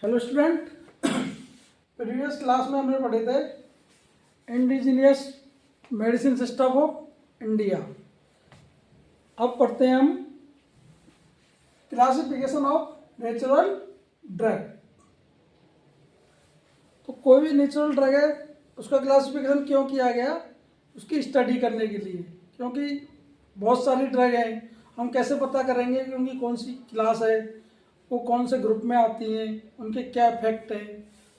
Hello student, previous class में हमने पढ़े थे indigenous medicine system of India. अब पढ़ते हैं हम क्लासिफिकेशन ऑफ नेचुरल ड्रग। तो कोई भी नेचुरल ड्रग है उसका क्लासिफिकेशन क्यों किया गया, उसकी स्टडी करने के लिए, क्योंकि बहुत सारी ड्रग हैं। हम कैसे पता करेंगे कि उनकी कौन सी क्लास है, वो कौन से ग्रुप में आती हैं, उनके क्या इफेक्ट हैं।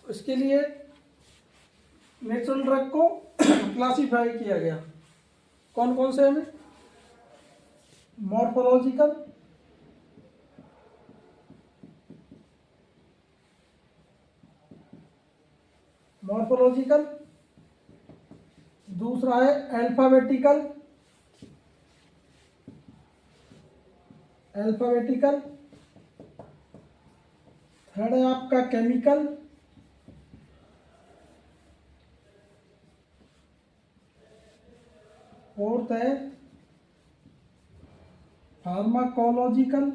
तो इसके लिए नेचुरल ड्रग को क्लासीफाई किया गया। कौन कौन से हैं? मॉर्फोलॉजिकल, मॉर्फोलॉजिकल, दूसरा है अल्फाबेटिकल, अल्फाबेटिकल, थर्ड है आपका केमिकल, फोर्थ है फार्माकोलॉजिकल,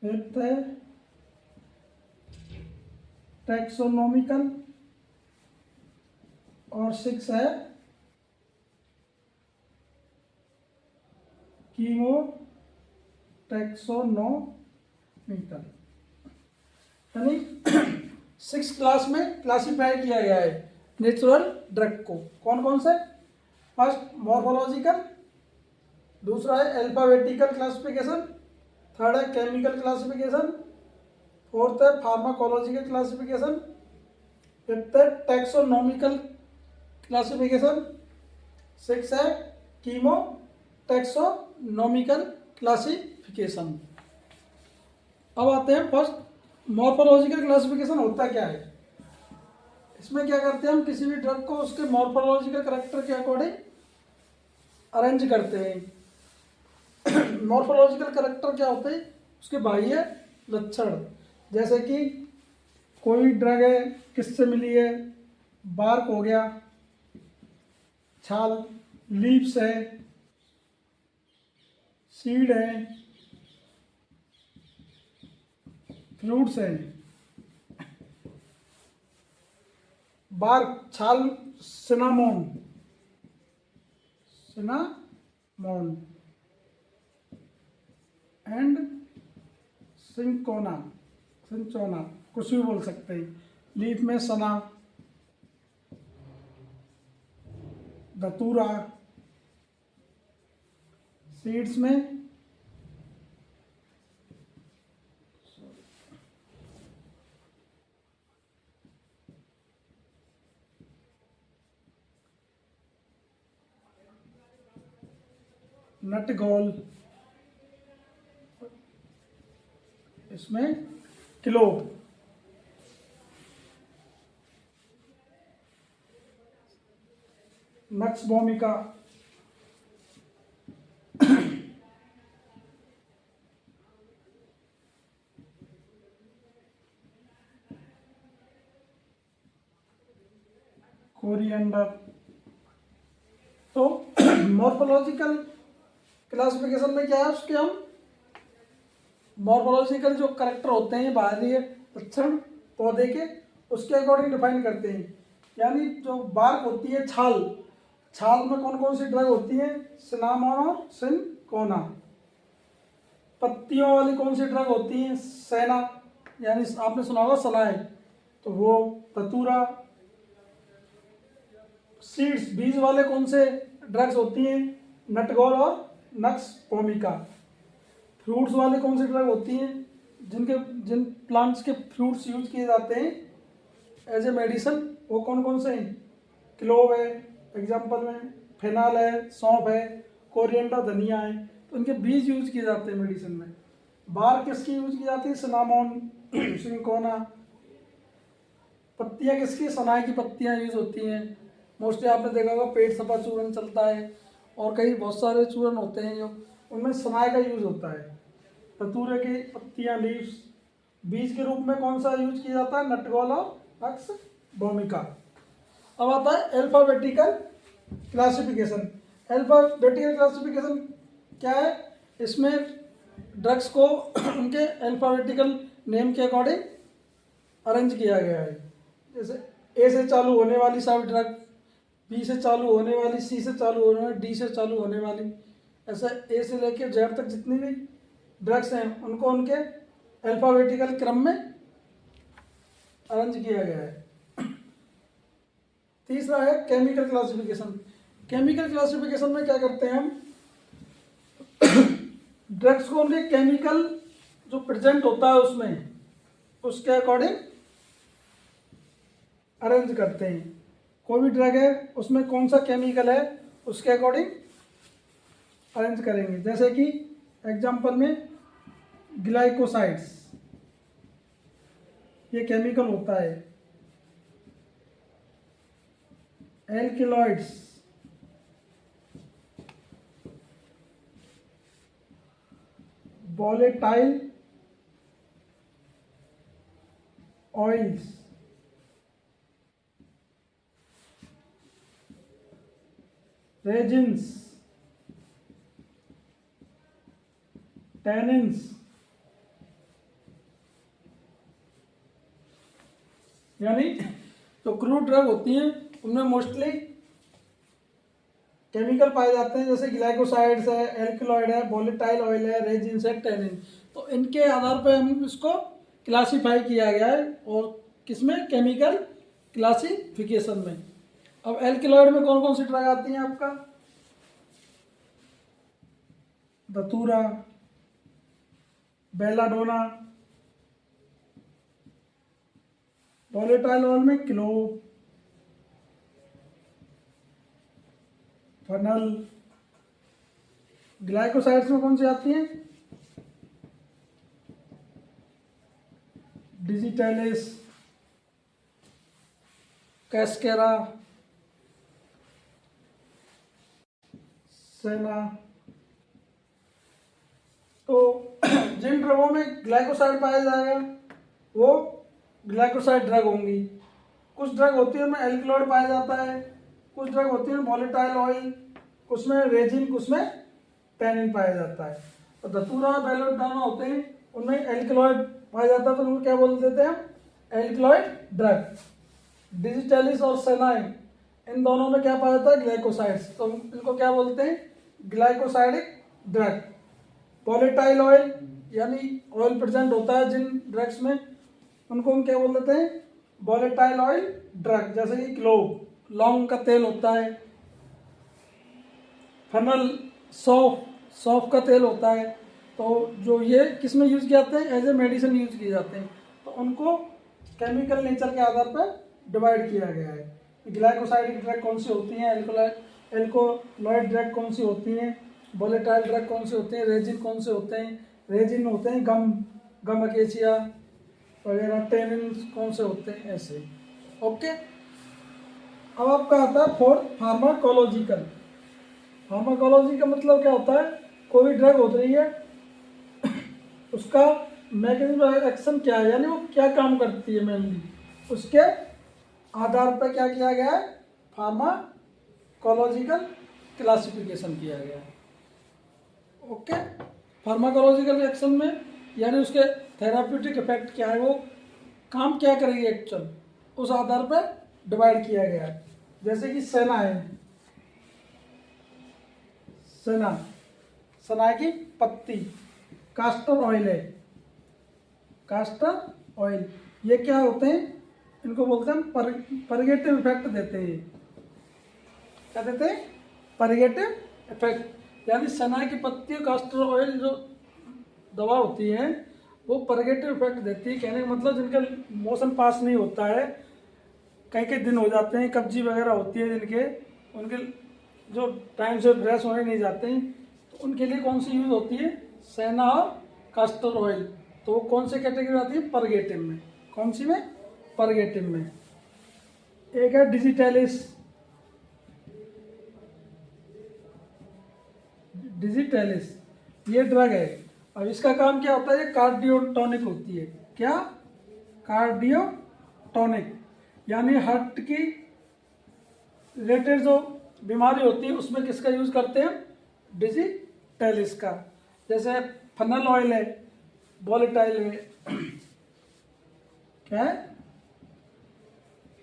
फिफ्थ है टैक्सोनॉमिकल और सिक्स है कीमो टैक्सोनॉमिकल। यानी 6 क्लास में क्लासीफाई किया गया है नेचुरल ड्रग को। कौन कौन से? फर्स्ट मॉर्फोलॉजिकल, दूसरा है अल्फाबेटिकल क्लासिफिकेशन, थर्ड है केमिकल क्लासिफिकेशन, फोर्थ है फार्माकोलॉजिकल क्लासिफिकेशन, फिफ्थ है टैक्सोनॉमिकल क्लासिफिकेशन, सिक्स है कीमो टैक्सोनॉमिकल क्लासिफिकेशन। अब आते हैं फर्स्ट मॉर्फोलॉजिकल क्लासिफिकेशन होता क्या है। इसमें क्या करते हैं, हम किसी भी ड्रग को उसके मॉर्फोलॉजिकल कैरेक्टर के अकॉर्डिंग अरेंज करते हैं। मॉर्फोलॉजिकल कैरेक्टर क्या होते हैं? उसके बाह्य लक्षण, जैसे कि कोई ड्रग है किससे मिली है, बार्क हो गया, छाल, लीव्स है, सीड है, फ्रूट्स है। बार्क, छाल, सिनामोन, सिनामोन एंड सिंकोना, सिंचोना, कुछ भी बोल सकते हैं। लीफ में सना, धतूरा, सीड्स में नटगोल, इसमें क्लोव, नक्स भूमिका, कोरिएंडर। तो मॉर्फोलॉजिकल क्लासिफिकेशन में क्या है, उसके हम मॉर्फोलॉजिकल जो करेक्टर होते हैं बाहरी लक्षण पौधे के, उसके अकॉर्डिंग डिफाइन करते हैं। यानी जो बार्क होती है, छाल, छाल में कौन कौन सी ड्रग होती है? सिनामोन और सिनकोना। पत्तियों वाली कौन सी ड्रग होती है? सेना, यानी आपने सुना होगा सलाह, तो वो धतूरा। सीड्स, बीज वाले कौन से ड्रग्स होती हैं? नटगोल और नक्स भूमिका। फ्रूट्स वाले कौन सी ड्रग होती हैं? जिन प्लांट्स के फ्रूट्स यूज किए जाते हैं एज ए मेडिसिन, वो कौन कौन से हैं? क्लोव है एग्जाम्पल में, फेनाल है, सौंफ है, कोरिएंडर धनिया है। तो इनके बीज यूज किए जाते हैं मेडिसिन में। बार किसकी यूज की जाती है? Cinnamon, cinchona. पत्तियां किसकी? सनाई की पत्तियां यूज होती हैं। मोस्टली आपने देखा होगा पेट सफा चूर्ण चलता है, और कई बहुत सारे चूर्ण होते हैं जो उनमें सनाई का यूज होता है। धतूरे की पत्तियां, लीव्स। बीज के रूप में कौन सा यूज किया जाता है? नटगोल और नक्स भूमिका। अब आता है अल्फाबेटिकल क्लासिफिकेशन। अल्फाबेटिकल क्लासिफिकेशन क्या है? इसमें ड्रग्स को उनके अल्फाबेटिकल नेम के अकॉर्डिंग अरेंज किया गया है। जैसे ए से चालू होने वाली सभी ड्रग, बी से चालू होने वाली, सी से चालू होने वाली, डी से चालू होने वाली, ऐसा ए से लेकर जेड तक जितनी भी ड्रग्स हैं उनको उनके अल्फाबेटिकल क्रम में अरेंज किया गया है। तीसरा है केमिकल क्लासिफिकेशन। केमिकल क्लासिफिकेशन में क्या करते हैं हम, ड्रग्स को उनके केमिकल जो प्रेजेंट होता है उसमें, उसके अकॉर्डिंग अरेंज करते हैं। कोई भी ड्रग है उसमें कौन सा केमिकल है उसके अकॉर्डिंग अरेंज करेंगे। जैसे कि एग्जांपल में ग्लाइकोसाइड्स, ये केमिकल होता है। एल्किलॉइड्स, वोलेटाइल ऑयल्स, रेजिन्स, टैनिन्स, यानी जो क्रूड ड्रग होती हैं उनमें मोस्टली केमिकल पाए जाते हैं। जैसे ग्लाइकोसाइड्स है, एल्कलॉइड है, वोलेटाइल ऑयल है, रेजिन्स है, टैनिन। तो इनके आधार पर हम इसको क्लासीफाई किया गया है, और किसमें, केमिकल क्लासिफिकेशन में। अब एल्कलॉइड में कौन कौन सी ड्रग आती हैं आपका, धतूरा, बेलाडोना। वोलेटाइल ऑयल में क्लोव, फनल। ग्लाइकोसाइड्स में कौन सी आती हैं, डिजिटैलिस, कैस्केरा, सेना। तो जिन ड्रगों में ग्लाइकोसाइड पाया जाएगा वो ग्लाइकोसाइड ड्रग होंगी। कुछ ड्रग होती है उनमें एल्कलॉइड पाया जाता है, कुछ ड्रग होती है वोलेटाइल ऑयल, कुछ में रेजिन, कुछ में टैनिन पाया जाता है। तो धतूरा और बेलाडोना होते हैं उनमें एल्कलॉइड पाया जाता है, तो उनको क्या बोल देते हैं, एल्कलॉइड ड्रग। डिजिटैलिस और सेनाइन, इन दोनों में क्या पाया जाता है, ग्लाइकोसाइड्स, तो इनको क्या बोलते हैं, ग्लाइकोसाइडिक ड्रग। वोलेटाइल ऑयल यानी ऑयल प्रेजेंट होता है जिन ड्रग्स में, उनको हम क्या बोल देते हैं, वोलेटाइल ऑयल ड्रग। जैसे कि क्लोव, लौंग का तेल होता है। फनल, सौंफ का तेल होता है। तो जो ये किस में यूज किए जाते हैं, एज ए मेडिसिन यूज किए जाते हैं। तो उनको केमिकल नेचर के आधार पर डिवाइड किया गया है। ग्लाइकोसाइडिक ड्रग कौन सी होती हैं, एल्कोलॉइड ड्रग कौन सी होती हैं, वोलेटाइल ड्रग कौन से होते हैं, रेजिन कौन से होते हैं, रेजिन होते हैं गम अकेशिया वगैरह, टैनिन कौन से होते हैं, ऐसे। ओके, अब आपका आता है फोर्थ, फार्माकोलॉजिकल। फार्माकोलॉजी का मतलब क्या होता है, कोई ड्रग हो रही है उसका मैकेनिज्म ऑफ एक्शन क्या है, यानी वो क्या काम करती है मेनली, उसके आधार पर क्या किया गया है, फार्माकोलॉजिकल क्लासिफिकेशन किया गया है। ओके, फार्माकोलॉजिकल एक्शन में यानी उसके थेराप्यूटिक इफेक्ट क्या है, वो काम क्या करेगी एक्चुअल, उस आधार पर डिवाइड किया गया है। जैसे कि सेना है, सना की पत्ती, कास्टर ऑयल है, कास्टर ऑयल, ये क्या होते हैं, इनको बोलते हैं परगेटिव इफेक्ट देते हैं। क्या देते हैं, परगेटिव इफेक्ट, यानी सना की पत्ती और कास्टर ऑयल जो दवा होती है वो परगेटिव इफेक्ट देती है। कहने का मतलब जिनका मोशन पास नहीं होता है, कई दिन हो जाते हैं, कब्जी वगैरह होती है जिनके, उनके जो टाइम से ब्रश होने नहीं जाते हैं, तो उनके लिए कौन सी यूज होती है, सेना और कास्टर ऑयल। तो वो कौन से कैटेगरी आती है, परगेटिव में। कौन सी में, परगेटिव में। एक है डिजिटैलिस, ये ड्रग है। अब इसका काम क्या होता है, ये कार्डियोटॉनिक होती है। क्या, कार्डियोटॉनिक, यानी हार्ट की रिलेटेड जो बीमारी होती है उसमें किसका यूज करते हैं, डिजिटैलिस का। जैसे फनल ऑयल है, वॉलेटाइल है। क्या है?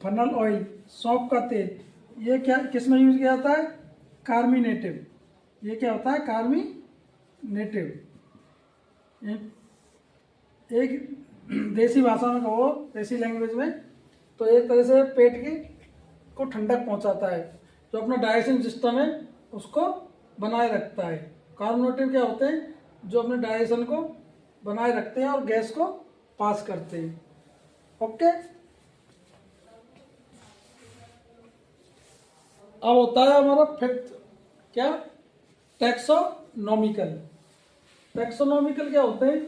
फनल ऑयल, सौंफ का तेल, ये क्या किस में यूज किया जाता है? कार्मिनेटिव। ये क्या होता है? कार्मिनेटिव। एक देसी भाषा में कहो, देसी लैंग्वेज में, तो एक तरह से पेट की को ठंडक पहुंचाता है, जो अपना डाइजेशन सिस्टम है उसको बनाए रखता है। कार्बोनेटिव क्या होते हैं? जो अपने डाइजेशन को बनाए रखते हैं और गैस को पास करते हैं। ओके, अब होता है हमारा फिफ्थ, क्या? टैक्सोनॉमिकल। टैक्सोनॉमिकल क्या होते हैं?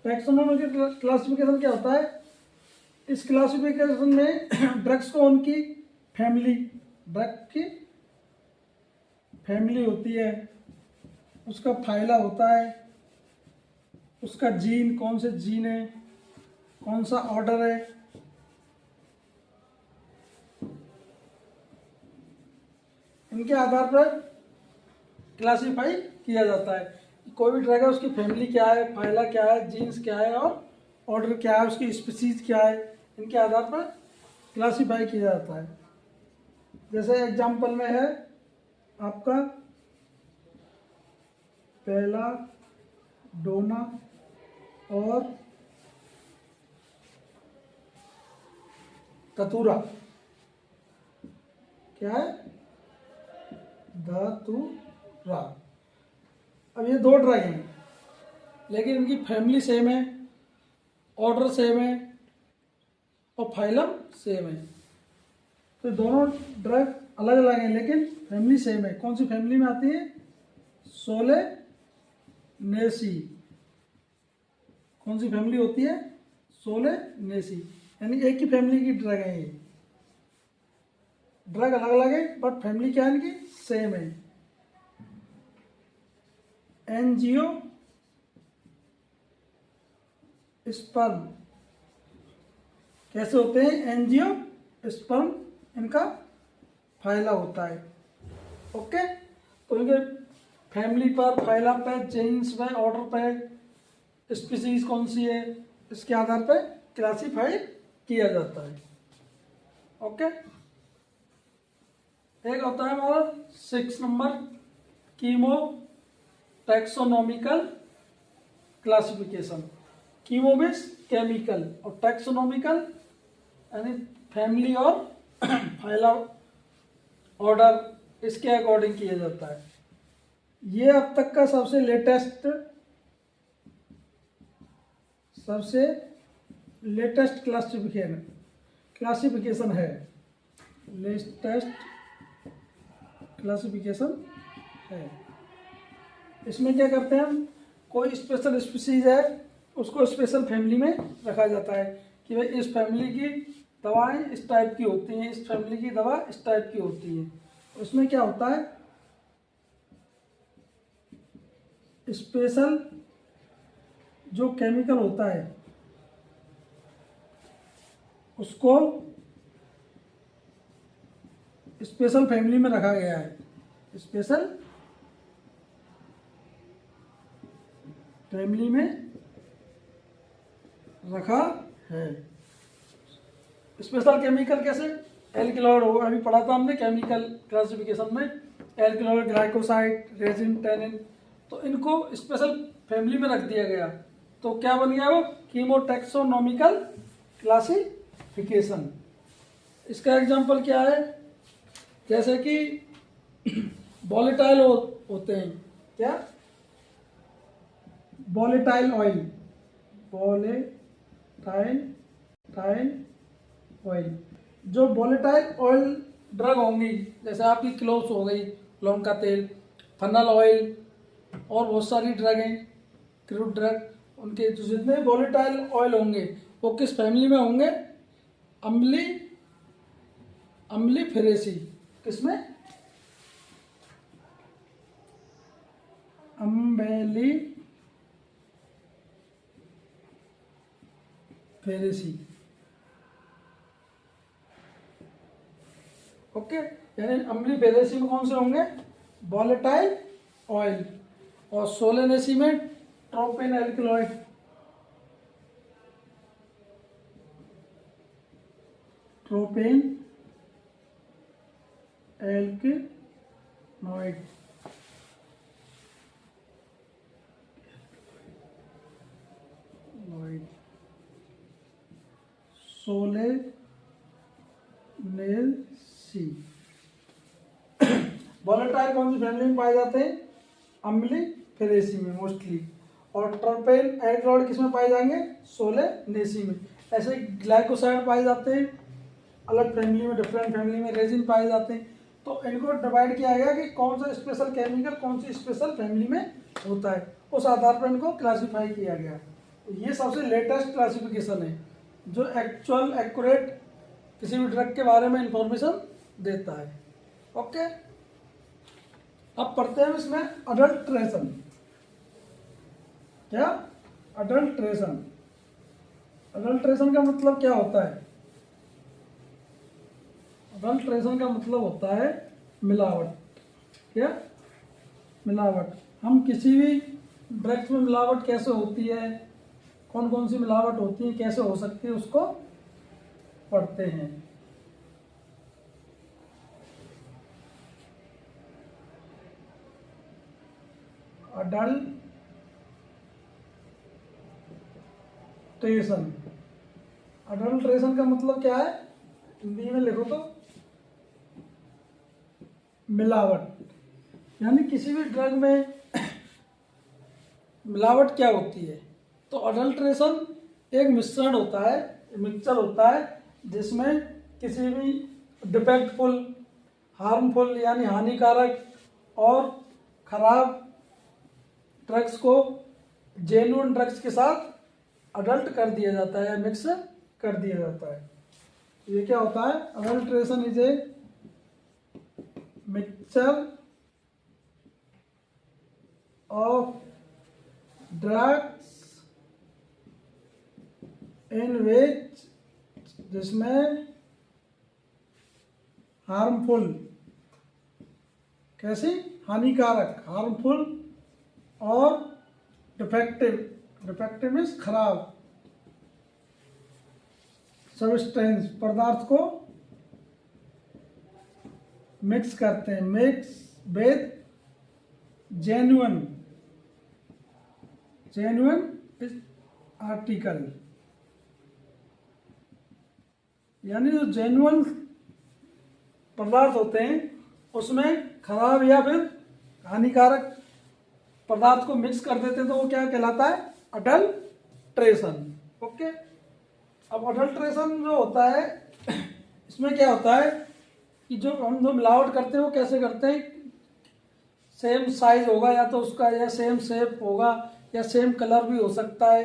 टैक्सोनॉमिकल क्लासिफिकेशन क्या होता है? इस क्लासिफिकेशन में ड्रग्स को उनकी फैमिली, ड्रग की फैमिली होती है, उसका फाइला होता है, उसका जीन, कौन से जीन है, कौन सा ऑर्डर है, इनके आधार पर क्लासिफाई किया जाता है। कोई भी ड्रग है उसकी फैमिली क्या है, फाइला क्या है, जीन्स क्या है और ऑर्डर क्या है, उसकी स्पीसीज क्या है, इनके आधार पर क्लासिफाई किया जाता है। जैसे एग्जांपल में है आपका पहला, डोना और धतूरा। क्या है? धतूरा। अब ये दो ड्रग हैं, लेकिन इनकी फैमिली सेम है, ऑर्डर सेम है और फाइलम सेम है। तो दोनों ड्रग अलग अलग हैं लेकिन फैमिली सेम है। कौन सी फैमिली में आती है? सोलेनेसी। कौन सी फैमिली होती है? सोलेनेसी। यानी एक ही फैमिली की ड्रग है ये। ड्रग अलग अलग है बट फैमिली क्या है इनकी? सेम है। एंजियो स्पर्म कैसे होते हैं? एंजियो स्पर्म इनका फाइला होता है। ओके, तो इनके फैमिली पर, फाइला पे, जीन्स पे, ऑर्डर पे, स्पीसीज कौन सी है, इसके आधार पर क्लासीफाई किया जाता है। ओके, एक होता है हमारा 6 number chemo taxonomical classification. Chemo means chemical और टैक्सोनॉमिकल यानी फैमिली और फाइला ऑर्डर, इसके अकॉर्डिंग किया जाता है। ये अब तक का सबसे लेटेस्ट क्लासिफिकेशन है। लेटेस्ट क्लासिफिकेशन है। इसमें क्या करते हैं हम? कोई स्पेशल स्पीसीज है उसको स्पेशल फैमिली में रखा जाता है कि भाई इस फैमिली की दवाएं इस टाइप की होती हैं, इस फैमिली की दवा इस टाइप की होती है। उसमें क्या होता है? स्पेशल जो केमिकल होता है उसको स्पेशल फैमिली में रखा गया है। स्पेशल फैमिली में रखा है। स्पेशल केमिकल कैसे? एल्किलॉइड हो, अभी पढ़ा था हमने केमिकल क्लासिफिकेशन में, एल्किलॉइड, ग्लाइकोसाइड, रेजिन, टैनिन, तो इनको स्पेशल फैमिली में रख दिया गया। तो क्या बन गया वो? कीमोटैक्सोनॉमिकल क्लासिफिकेशन। इसका एग्जांपल क्या है? जैसे कि वॉलेटाइल होते हैं। क्या? Volatile oil, volatile oil. जो वॉलेटाइल ऑयल ड्रग होंगी, जैसे आपकी क्लोव्स हो गई, लौंग का तेल, फनल ऑयल और बहुत सारी ड्रग हैं, क्रूड ड्रग, उनके जो जितने वॉलेटाइल ऑयल होंगे वो किस फैमिली में होंगे? अम्ली फेरेसी। किसमें? अम्बेली फेरेसी। ओके, यानी अम्ली फेरेसी में कौन से होंगे? वॉलेटाइल ऑयल, और सोलेनेसी में tropane alkaloid, tropane alkaloid, Solanaceae. Volatile कौन सी फैमिली में पाए जाते हैं? अम्लीफेरेसी में मोस्टली। और ट्रोपेन एल्कलॉइड किस में पाए जाएंगे? सोलेनेसी में। ऐसे ग्लाइकोसाइड पाए जाते हैं अलग फैमिली में, डिफरेंट फैमिली में। रेजिन पाए जाते हैं। तो इनको डिवाइड किया गया कि कौन सा स्पेशल केमिकल कौन सी स्पेशल फैमिली में होता है, उस आधार पर इनको क्लासीफाई किया गया। ये सबसे लेटेस्ट क्लासिफिकेशन है जो एक्चुअल एक्यूरेट किसी भी ड्रग के बारे में इंफॉर्मेशन देता है। ओके, अब पढ़ते हैं इसमें अडल्ट्रेशन। क्या? अडल्ट्रेशन। अडल्ट्रेशन का मतलब क्या होता है? अडल्ट्रेशन का मतलब होता है मिलावट। क्या? मिलावट। हम किसी भी ड्रग्स में मिलावट कैसे होती है, कौन कौन सी मिलावट होती है, कैसे हो सकती है, उसको पढ़ते हैं। अडल्ट्रेशन। अडल्ट्रेशन का मतलब क्या है? हिंदी में लिखो तो मिलावट। यानी किसी भी ड्रग में मिलावट क्या होती है? तो अडल्ट्रेशन एक मिश्रण होता है, मिक्सचर होता है, जिसमें किसी भी डिफेक्टफुल, हार्मफुल यानी हानिकारक और खराब ड्रग्स को जेन्युइन ड्रग्स के साथ अडल्ट कर दिया जाता है या मिक्स कर दिया जाता है। ये क्या होता है? Adulteration is a mixture of drugs in which, जिसमें हार्मफुल, कैसी? हानिकारक, हार्मफुल, और डिफेक्टिव, डिफेक्टिव मीन्स खराब, सबस्टेंस, पदार्थ को मिक्स करते हैं। Mix with genuine, genuine is article, यानी जो जेन्युइन पदार्थ होते हैं उसमें खराब या फिर हानिकारक पदार्थ को मिक्स कर देते हैं, तो वो क्या कहलाता है? अडल्ट्रेशन। ओके, अब अडल्ट्रेशन जो होता है इसमें क्या होता है कि जो हम जो मिलावट करते हैं वो कैसे करते हैं? सेम साइज होगा या तो उसका, या सेम शेप होगा, या सेम कलर भी हो सकता है।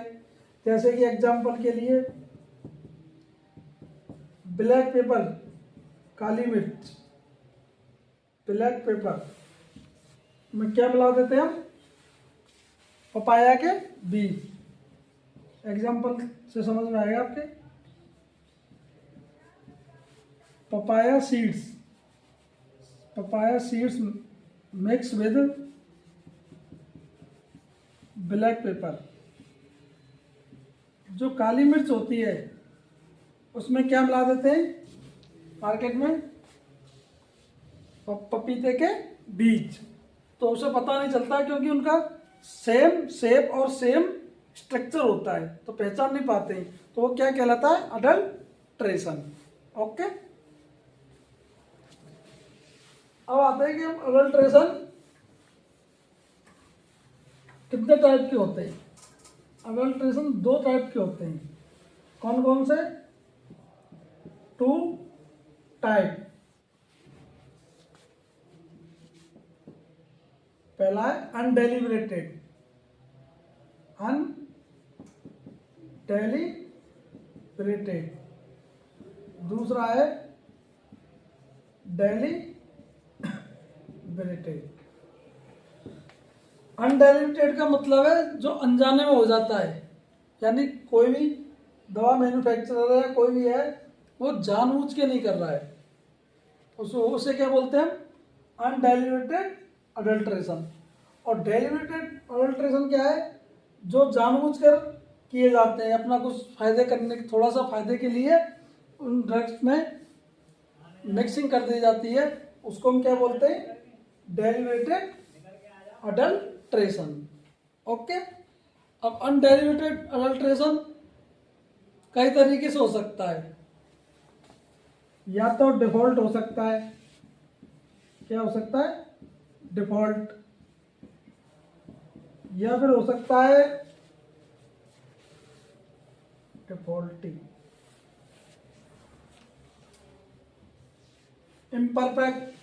जैसे कि एग्जांपल के लिए ब्लैक पेपर, काली मिर्च, ब्लैक पेपर में क्या मिला देते हैं हम? पपाया के बीज। एग्जांपल से समझ में आएगा आपके। Papaya seeds, papaya seeds mix with black pepper. जो काली मिर्च होती है उसमें क्या मिला देते हैं मार्केट में? पपीते के बीज। तो उसे पता नहीं चलता क्योंकि उनका सेम शेप और सेम स्ट्रक्चर होता है, तो पहचान नहीं पाते हैं। तो वो क्या कहलाता है? अडल्ट्रेशन। ओके, अब आते हैं कि हम अडल्ट्रेशन कितने टाइप के होते हैं। अडल्ट्रेशन 2 टाइप के होते हैं। कौन कौन से? 2 टाइप। पहला है अनडेलिबरेटेड, अनडेलिबरेटेड। दूसरा है डेलिबरेटेड। अनडेलिबरेटेड का मतलब है जो अनजाने में हो जाता है, यानी कोई भी दवा मैन्युफैक्चरर है, कोई भी है, वो जानबूझ के नहीं कर रहा है, उसे क्या बोलते हैं? अनडेलिबरेटेड अडल्ट्रेशन। और डेलिब्रेटेड अडल्ट्रेशन क्या है, जो जानबूझकर किए जाते हैं अपना कुछ फायदे करने, थोड़ा सा फायदे के लिए उन ड्रग्स में मिक्सिंग कर दी जाती है, उसको हम क्या बोलते हैं, डेरिवेटेड अडल्ट्रेशन। ओके। अब अनडेरिवेटेड अडल्ट्रेशन कई तरीके से हो सकता है, या तो डिफॉल्ट हो सकता है, क्या हो सकता है, डिफॉल्ट, या फिर हो सकता है डिफॉल्टी, इम्परफेक्ट,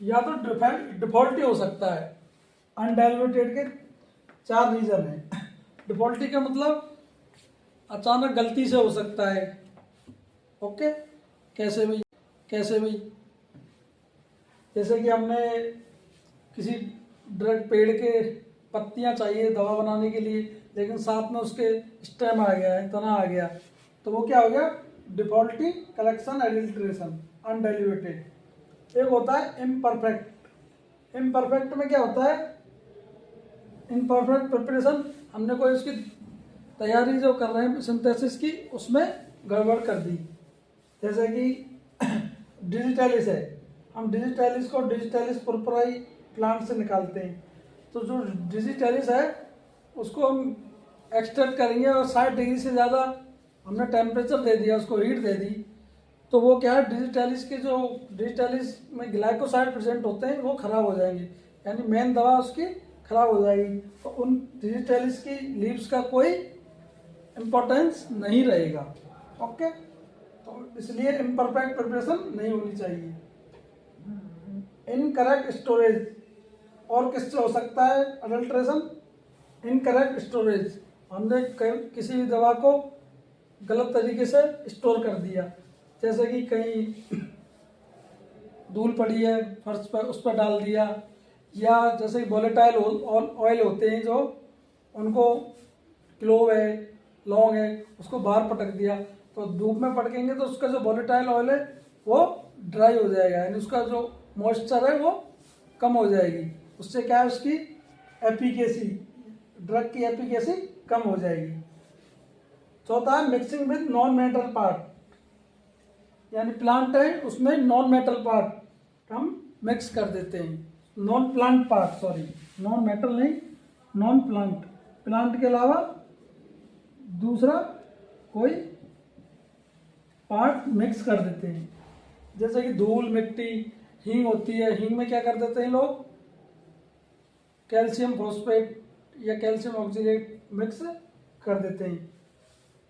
या तो डिफॉल्टी हो सकता है। अनडाइल्यूटेड के 4 रीजन है। डिफॉल्टी का मतलब अचानक गलती से हो सकता है। ओके, कैसे भी, कैसे भी, जैसे कि हमने किसी ड्रग पेड़ के पत्तियां चाहिए दवा बनाने के लिए, लेकिन साथ में उसके स्टेम आ गया है, तना आ गया, तो वो क्या हो गया, डिफॉल्टी कलेक्शन एडल्ट्रेशन, अनडाइल्यूटेड। एक होता है इम्परफेक्ट। इम्परफेक्ट में क्या होता है, इम्परफेक्ट प्रिपरेशन, हमने कोई उसकी तैयारी जो कर रहे हैं सिंथेसिस की, उसमें गड़बड़ कर दी। जैसे कि डिजिटलिस है, हम डिजिटलिस को डिजिटलिस पुरपुराई प्लांट से निकालते हैं, तो जो डिजिटलिस है उसको हम एक्सट्रैक्ट करेंगे और 60 डिग्री से ज़्यादा हमने टेम्परेचर दे दिया, उसको हीट दे दी, तो वो क्या है, डिजिटलिस के जो डिजिटलिस में ग्लाइकोसाइड प्रेजेंट होते हैं वो खराब हो जाएंगे, यानी मेन दवा उसकी खराब हो जाएगी, तो उन डिजिटलिस की लीव्स का कोई इम्पोर्टेंस नहीं रहेगा। ओके, तो इसलिए इम्परफेक्ट प्रिपरेशन नहीं होनी चाहिए। इनकरेक्ट स्टोरेज, और किससे हो सकता है अडल्ट्रेशन, इनकरेक्ट स्टोरेज, हमने किसी भी दवा को गलत तरीके से स्टोर कर दिया, जैसे कि कहीं धूल पड़ी है फर्श पर, उस पर डाल दिया, या जैसे कि वोलेटाइल ऑयल होते हैं जो, उनको क्लोव है, लौंग है, उसको बाहर पटक दिया, तो धूप में पटकेंगे तो उसका जो वोलेटाइल ऑयल है वो ड्राई हो जाएगा, यानी उसका जो मॉइस्चर है वो कम हो जाएगी, उससे क्या है, उसकी एफिकेसी, ड्रग की एफिकेसी कम हो जाएगी। चौथा है mixing with non metal part, यानी प्लांट है उसमें नॉन मेटल पार्ट हम मिक्स कर देते हैं, non plant part, sorry non metal नहीं, नॉन प्लांट, प्लांट के अलावा दूसरा कोई पार्ट मिक्स कर देते हैं, जैसे कि धूल, मिट्टी, हींग होती है, हींग में क्या कर देते हैं लोग, कैल्शियम फॉस्फेट या कैल्शियम ऑक्सीडेट मिक्स कर देते हैं,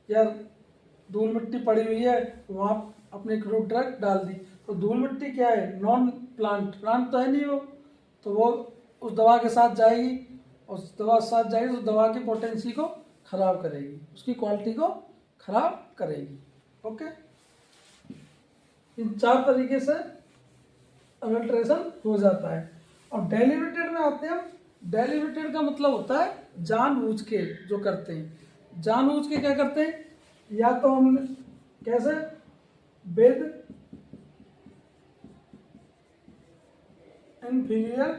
या धूल मिट्टी पड़ी हुई है वहाँ अपने क्रूड ड्रग डाल दी, तो धूल मिट्टी क्या है, नॉन प्लांट, प्लांट तो है नहीं वो, तो वो उस दवा के साथ जाएगी, उस दवा के साथ जाएगी तो दवा की पोटेंसी को खराब करेगी, उसकी क्वालिटी को खराब करेगी। ओके, इन 4 तरीके से अडल्ट्रेशन हो जाता है। और डेलिब्रेटेड में आते हैं हम, डेलिब्रेटेड का मतलब होता है जानबूझ के जो करते हैं, जानबूझ के क्या करते हैं, या तो हम कैसे, with inferior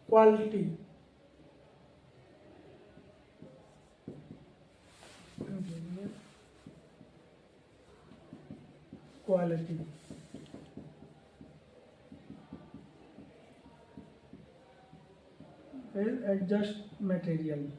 quality, quality, adjust material,